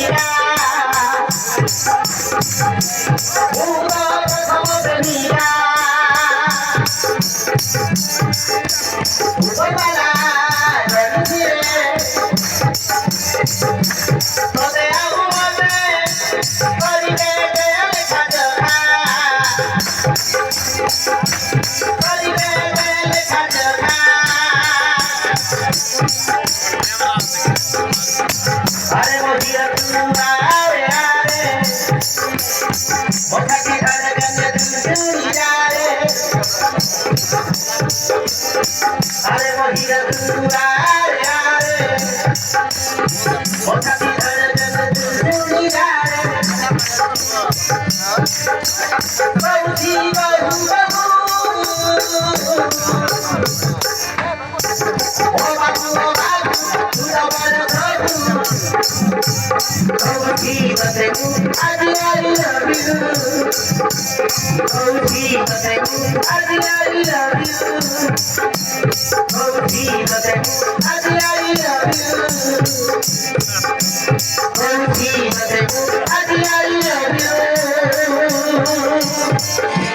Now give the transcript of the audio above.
मीरा मीरा ऊपरवाला तोते आउमते करिबे देल खाजखा करिबे देल खाजखा अरे मोदिया तू आरे आरे मोटा की धड़कन दूरी जाए अरे मोदिया तू आरे आरे मोटा की धड़कन दूरी जाए बहुजी बहु बहु ओ बाबू तू दवार बाबू oh Jesus, I love you. Oh Jesus, I love you. Oh Jesus, I love you. Oh Jesus, I love you.